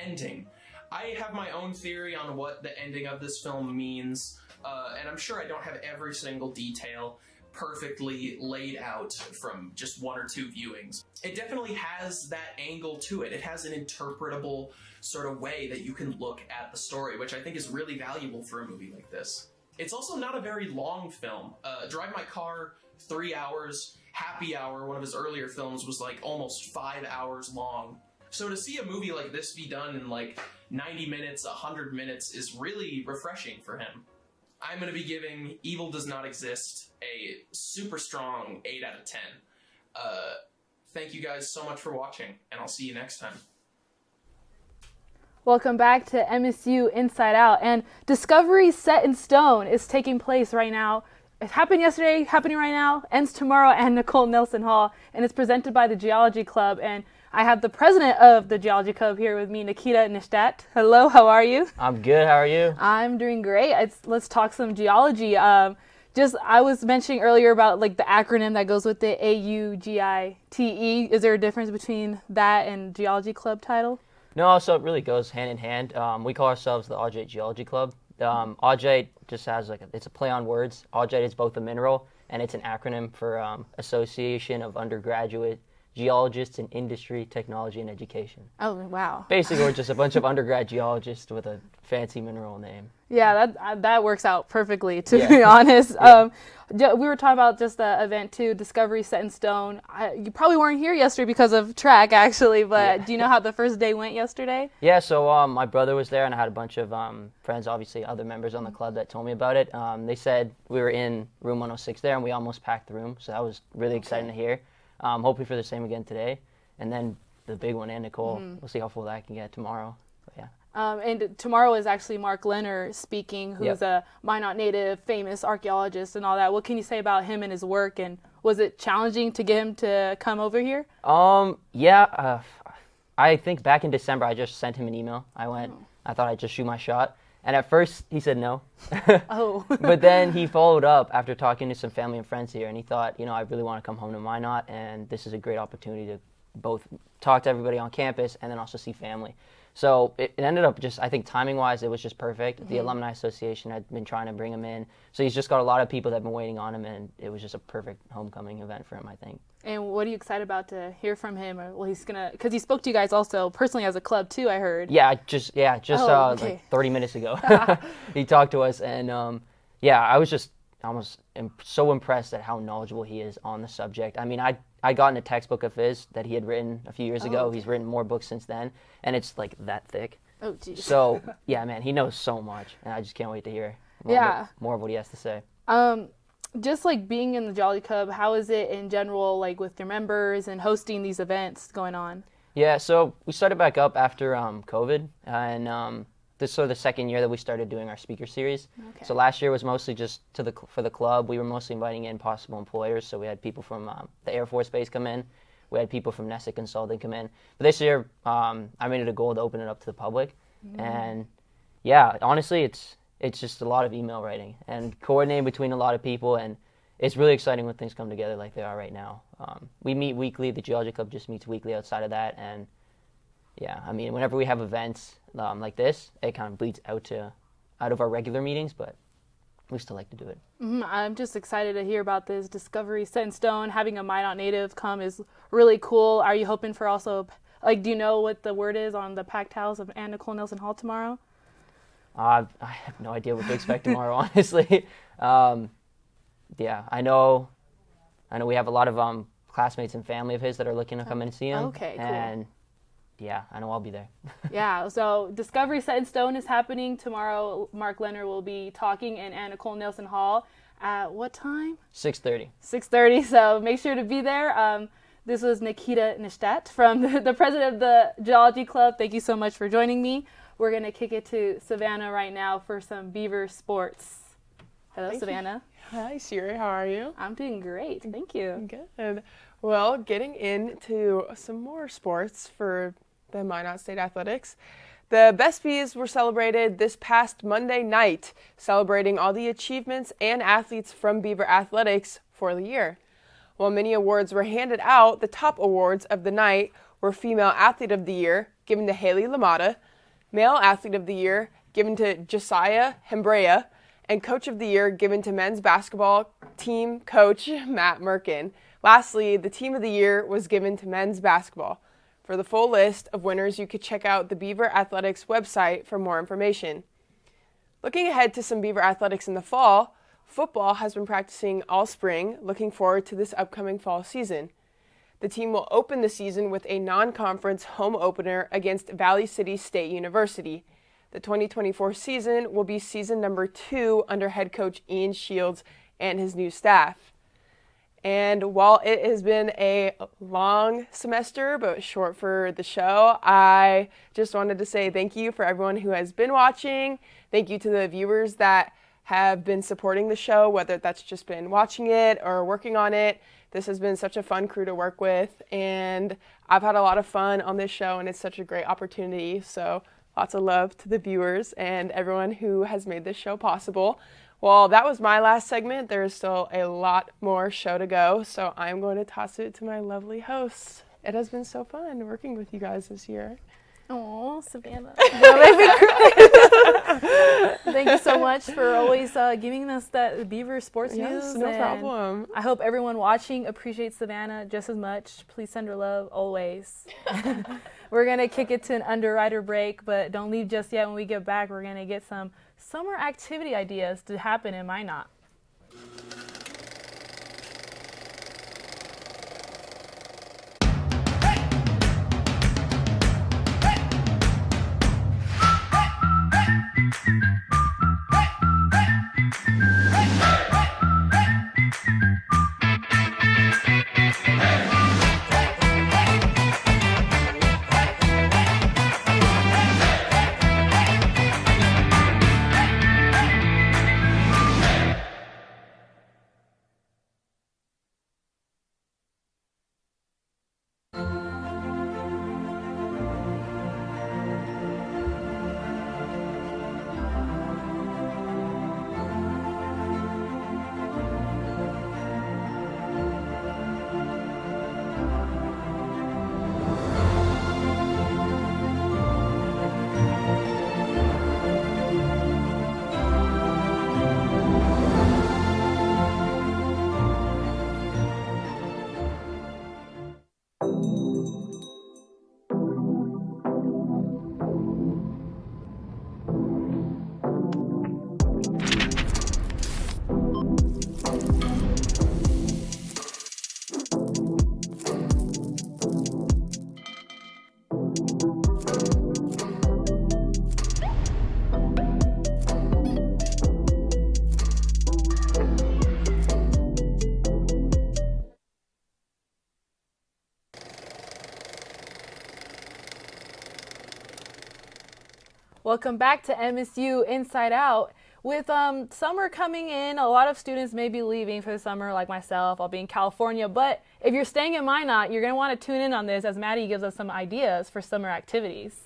ending. I have my own theory on what the ending of this film means, and I'm sure I don't have every single detail perfectly laid out from just one or two viewings. It definitely has that angle to it. It has an interpretable sort of way that you can look at the story, which I think is really valuable for a movie like this. It's also not a very long film. Drive My Car, 3 hours. Happy Hour, one of his earlier films, was like almost 5 hours long. So to see a movie like this be done in like 90 minutes, 100 minutes is really refreshing for him. I'm going to be giving Evil Does Not Exist a super strong 8 out of 10. Thank you guys so much for watching, and I'll see you next time. Welcome back to MSU Inside Out, and Discovery Set in Stone is taking place right now. It happened yesterday, happening right now, ends tomorrow at Nicole Nelson Hall, and it's presented by the Geology Club. And I have the president of the Geology Club here with me, Nikita Neyshtadt. Hello, how are you? I'm good, how are you? I'm doing great. Let's talk some geology. I was mentioning earlier about like the acronym that goes with it, AUGITE. Is there a difference between that and Geology Club title? No, so it really goes hand in hand. We call ourselves the Augite Geology Club. Augite just has it's a play on words. Augite is both a mineral and it's an acronym for Association of Undergraduate Geologists in Industry, Technology, and Education. Oh, wow. Basically, we're just a bunch of undergrad geologists with a fancy mineral name. Yeah, that works out perfectly, to be honest. We were talking about just the event too, Discovery Set in Stone. You probably weren't here yesterday because of track, actually, but do you know how the first day went yesterday? Yeah, so my brother was there, and I had a bunch of friends, obviously other members on the club that told me about it. They said we were in room 106 there, and we almost packed the room, so that was really exciting to hear. Hoping for the same again today. And then the big one, and Nicole, we'll see how full that can get tomorrow. But yeah. And tomorrow is actually Mark Leonard speaking, who's a Minot native, famous archaeologist and all that. What can you say about him and his work? And was it challenging to get him to come over here? I think back in December, I just sent him an email. I thought I'd just shoot my shot. And at first, he said no. But then he followed up after talking to some family and friends here, and he thought, I really want to come home to Minot, and this is a great opportunity to both talk to everybody on campus and then also see family. So it ended up just, I think timing-wise, it was just perfect. The Alumni Association had been trying to bring him in. So he's just got a lot of people that have been waiting on him, and it was just a perfect homecoming event for him, I think. And what are you excited about to hear from him? Well, because he spoke to you guys also personally as a club too, I heard. Like 30 minutes ago. He talked to us, and I was just almost so impressed at how knowledgeable he is on the subject. I mean, I got in a textbook of his that he had written a few years ago. He's written more books since then, and it's like that thick. Oh, geez. So, yeah, man, he knows so much, and I just can't wait to hear more of what he has to say. Just like being in the Geology Club, how is it in general, like with your members and hosting these events going on? Yeah, so we started back up after COVID, and this is sort of the second year that we started doing our speaker series. Okay. So last year was mostly just for the club. We were mostly inviting in possible employers, so we had people from the Air Force Base come in. We had people from Nessa Consulting come in. But this year, I made it a goal to open it up to the public. And yeah, honestly, it's just a lot of email writing and coordinating between a lot of people, and it's really exciting when things come together like they are right now. We meet weekly. The Geology Club just meets weekly outside of that, and yeah, I mean, whenever we have events like this, it kind of bleeds out of our regular meetings, but we still like to do it. I'm just excited to hear about this Discovery Set in Stone. Having a Minot native come is really cool. Are you hoping for also, do you know what the word is on the packed house of Ann Nicole Nelson Hall tomorrow? I have no idea what to expect tomorrow, honestly. I know we have a lot of classmates and family of his that are looking to come in and see him. Okay, cool. And yeah, I know I'll be there. Yeah, so Discovery Set in Stone is happening tomorrow. Mark Leonard will be talking in Ann Nicole Nelson Hall at what time? 6:30. 6:30, so make sure to be there. This was Nikita Neyshtadt from the president of the Geology Club. Thank you so much for joining me. We're going to kick it to Savannah right now for some Beaver sports. Hello, Savannah. Hi, Shirley. How are you? I'm doing great. Thank you. Good. Well, getting into some more sports for the Minot State Athletics. The Best Bees were celebrated this past Monday night, celebrating all the achievements and athletes from Beaver Athletics for the year. While many awards were handed out, the top awards of the night were Female Athlete of the Year, given to Haley Lamata, Male Athlete of the Year, given to Josiah Hembrea, and Coach of the Year, given to men's basketball team coach Matt Merkin. Lastly, the Team of the Year was given to men's basketball. For the full list of winners, you could check out the Beaver Athletics website for more information. Looking ahead to some Beaver Athletics in the fall, football has been practicing all spring, looking forward to this upcoming fall season. The team will open the season with a non-conference home opener against Valley City State University. The 2024 season will be season number 2 under head coach Ian Shields and his new staff. And while it has been a long semester, but short for the show, I just wanted to say thank you for everyone who has been watching. Thank you to the viewers that have been supporting the show, whether that's just been watching it or working on it. This has been such a fun crew to work with, and I've had a lot of fun on this show, and it's such a great opportunity. So lots of love to the viewers and everyone who has made this show possible. Well, that was my last segment. There is still a lot more show to go, so I'm going to toss it to my lovely hosts. It has been so fun working with you guys this year. Oh, Savannah. That made me cry. Thank you so much for always giving us that Beaver sports news. Yes, no problem. I hope everyone watching appreciates Savannah just as much. Please send her love always. We're going to kick it to an underwriter break, but don't leave just yet. When we get back, we're going to get some summer activity ideas to happen in Minot. Welcome back to MSU Inside Out. With summer coming in, a lot of students may be leaving for the summer, like myself. I'll be in California, but if you're staying in Minot, you're going to want to tune in on this as Maddie gives us some ideas for summer activities.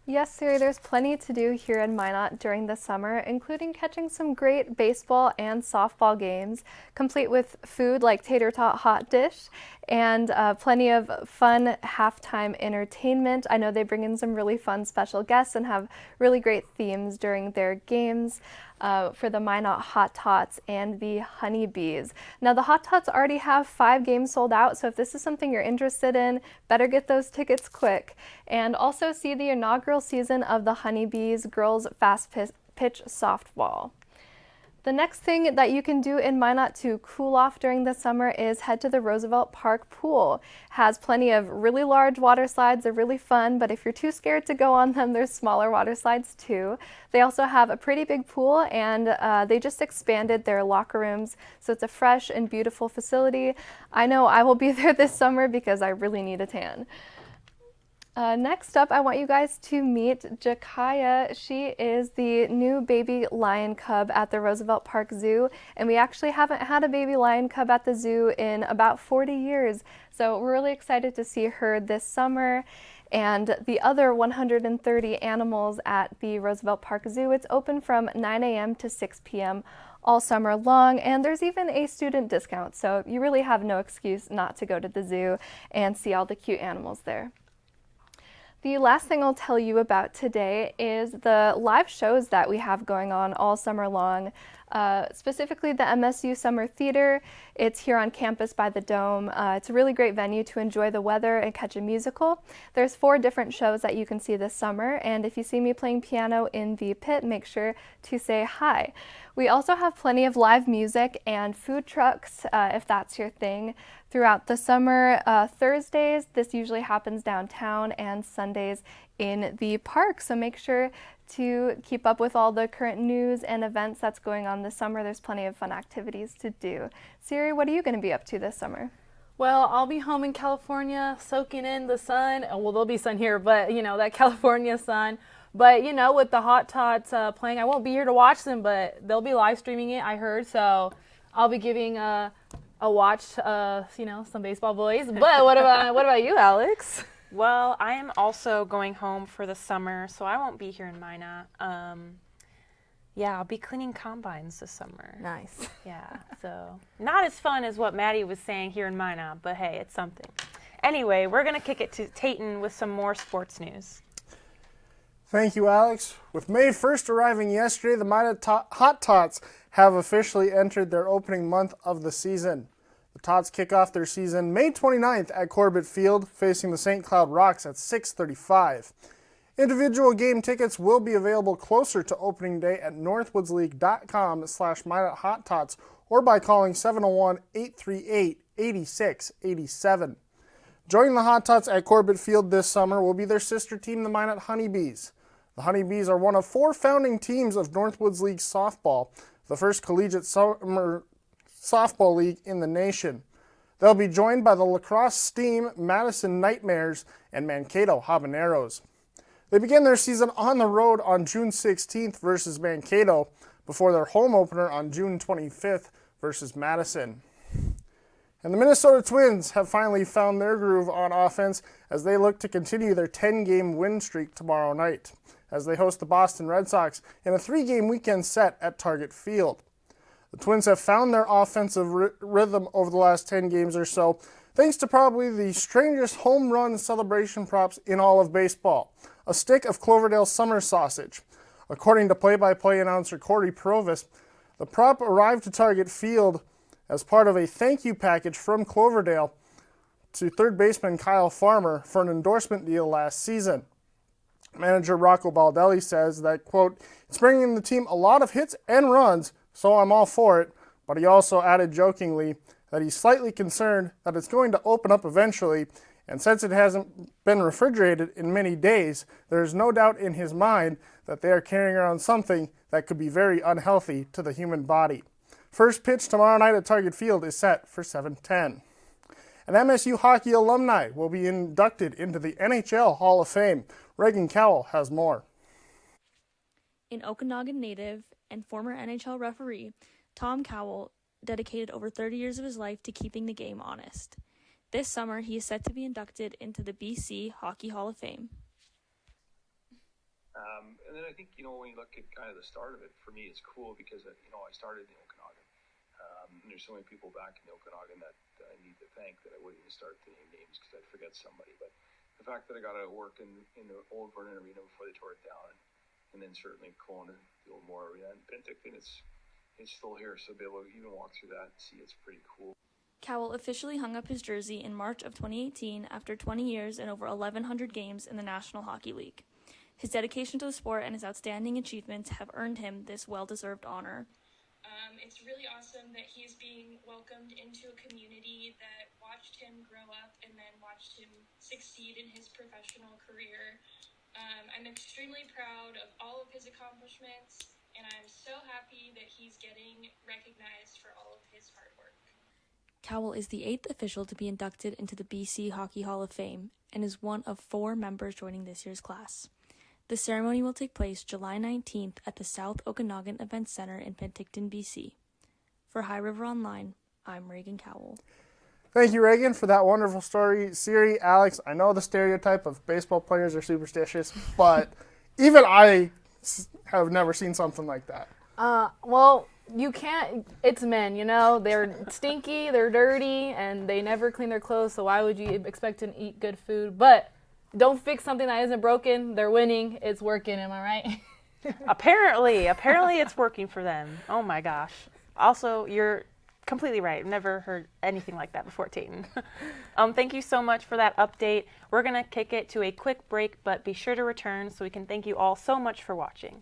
Yes, Siri, there's plenty to do here in Minot during the summer, including catching some great baseball and softball games, complete with food like tater tot hot dish, and plenty of fun halftime entertainment. I know they bring in some really fun special guests and have really great themes during their games. For the Minot Hot Tots and the Honeybees. Now the Hot Tots already have 5 games sold out, so if this is something you're interested in, better get those tickets quick. And also see the inaugural season of the Honeybees Girls Fast Pitch Softball. The next thing that you can do in Minot to cool off during the summer is head to the Roosevelt Park pool. It has plenty of really large water slides. They're really fun, but if you're too scared to go on them, there's smaller water slides too. They also have a pretty big pool, and they just expanded their locker rooms, so it's a fresh and beautiful facility. I know I will be there this summer because I really need a tan. Next up, I want you guys to meet Jakaya. She is the new baby lion cub at the Roosevelt Park Zoo, and we actually haven't had a baby lion cub at the zoo in about 40 years, so we're really excited to see her this summer. And the other 130 animals at the Roosevelt Park Zoo, it's open from 9 a.m. to 6 p.m. all summer long, and there's even a student discount, so you really have no excuse not to go to the zoo and see all the cute animals there. The last thing I'll tell you about today is the live shows that we have going on all summer long, specifically the MSU Summer Theater. It's here on campus by the Dome. It's a really great venue to enjoy the weather and catch a musical. There's 4 different shows that you can see this summer, and if you see me playing piano in the pit, make sure to say hi. We also have plenty of live music and food trucks, if that's your thing, throughout the summer. Thursdays, this usually happens downtown, and Sundays in the park. So make sure to keep up with all the current news and events that's going on this summer. There's plenty of fun activities to do. Siri, what are you going to be up to this summer? Well, I'll be home in California soaking in the sun. Well, there'll be sun here, but that California sun. But with the Hot Tots playing, I won't be here to watch them, but they'll be live streaming it, I heard. So I'll be giving a watch, some baseball boys. But what about you, Alex? Well, I am also going home for the summer, so I won't be here in Minot. I'll be cleaning combines this summer. Nice. Yeah, so not as fun as what Maddie was saying here in Minot, but hey, it's something. Anyway, we're going to kick it to Tayton with some more sports news. Thank you, Alex. With May 1st arriving yesterday, the Minot Hot Tots have officially entered their opening month of the season. The Tots kick off their season May 29th at Corbett Field, facing the St. Cloud Rocks at 6:35. Individual game tickets will be available closer to opening day at northwoodsleague.com/Minot Hot Tots or by calling 701-838-8687. Joining the Hot Tots at Corbett Field this summer will be their sister team, the Minot Honeybees. The Honeybees are one of 4 founding teams of Northwoods League softball, the first collegiate summer softball league in the nation. They'll be joined by the Lacrosse Steam, Madison Nightmares, and Mankato Habaneros. They begin their season on the road on June 16th versus Mankato, before their home opener on June 25th versus Madison. And the Minnesota Twins have finally found their groove on offense as they look to continue their 10-game win streak tomorrow night, as they host the Boston Red Sox in a 3-game weekend set at Target Field. The Twins have found their offensive rhythm over the last 10 games or so, thanks to probably the strangest home run celebration props in all of baseball, a stick of Cloverdale summer sausage. According to play-by-play announcer Corey Provis, the prop arrived to Target Field as part of a thank you package from Cloverdale to third baseman Kyle Farmer for an endorsement deal last season. Manager Rocco Baldelli says that, quote, "It's bringing the team a lot of hits and runs, so I'm all for it," but he also added jokingly that he's slightly concerned that it's going to open up eventually, and since it hasn't been refrigerated in many days, there's no doubt in his mind that they are carrying around something that could be very unhealthy to the human body. First pitch tomorrow night at Target Field is set for 7:10. An MSU hockey alumni will be inducted into the NHL Hall of Fame. Reagan Kowal has more. An Okanagan native and former NHL referee, Tom Kowal dedicated over 30 years of his life to keeping the game honest. This summer, he is set to be inducted into the BC Hockey Hall of Fame. And then I think, when you look at kind of the start of it, for me, it's cool because, I started in Okanagan. And there's so many people back in Okanagan that I need to thank that I wouldn't even start to name names because I'd forget somebody. But the fact that I got to work in the old Vernon Arena before they tore it down, and then certainly Kelowna, the old Moore Arena, and Penticton, it's still here. So be able to even walk through that and see it's pretty cool. Kowal officially hung up his jersey in March of 2018 after 20 years and over 1,100 games in the National Hockey League. His dedication to the sport and his outstanding achievements have earned him this well-deserved honor. It's really awesome that he's being welcomed into a community that watched him grow up and then watched him succeed in his professional career. I'm extremely proud of all of his accomplishments, and I'm so happy that he's getting recognized for all of his hard work. Kowal is the 8th official to be inducted into the BC Hockey Hall of Fame and is one of 4 members joining this year's class. The ceremony will take place July 19th at the South Okanagan Events Center in Penticton, BC. For High River Online, I'm Reagan Kowal. Thank you, Reagan, for that wonderful story. Siri, Alex, I know the stereotype of baseball players are superstitious, but even I have never seen something like that. Well, you can't, it's men, you know, they're stinky, they're dirty, and they never clean their clothes, so why would you expect them to eat good food? But don't fix something that isn't broken. They're winning. It's working, am I right? Apparently it's working for them. Oh my gosh. Also, you're completely right. I've never heard anything like that before, Tayton. Thank you so much for that update. We're going to kick it to a quick break, but be sure to return so we can thank you all so much for watching.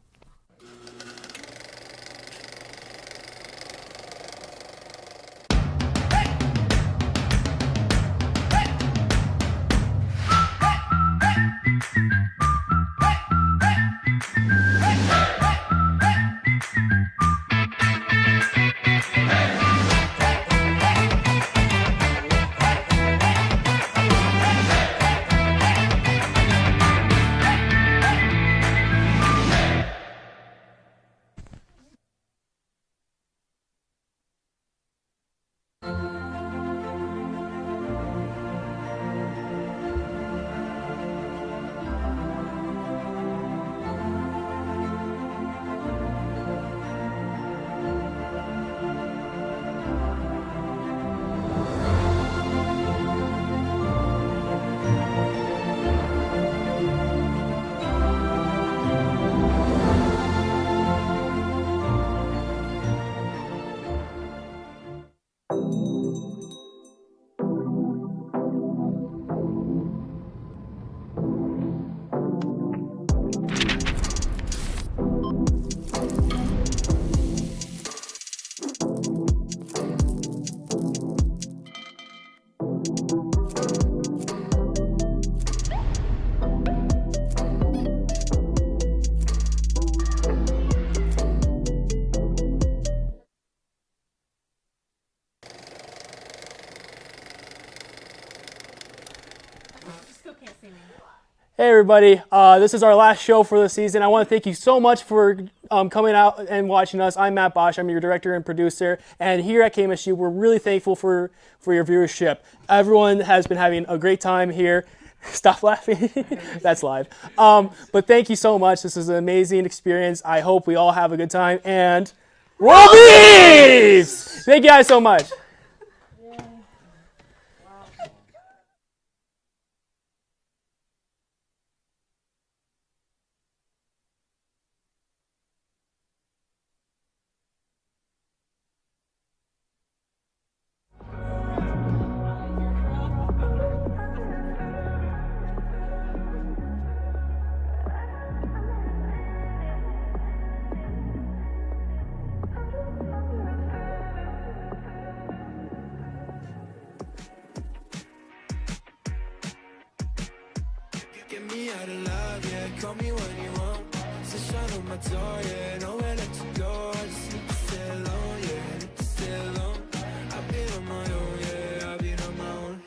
Hey everybody, this is our last show for the season. I want to thank you so much for coming out and watching us. I'm Matt Bosch, I'm your director and producer, and here at KMSU we're really thankful for your viewership. Everyone has been having a great time here. Stop laughing, that's live. But thank you so much, this is an amazing experience. I hope we all have a good time, and roll bees! Thank you guys so much. Call me when you want. Sunshine on my door, yeah. Nowhere let you go. I just need to stay alone, yeah. Need to stay alone. I've been on my own, yeah. I've been on my own.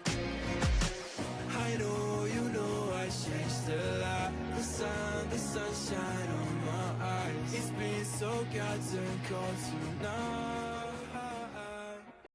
I know, you know, I changed a lot. The sunshine on my eyes. It's been so goddamn cold tonight.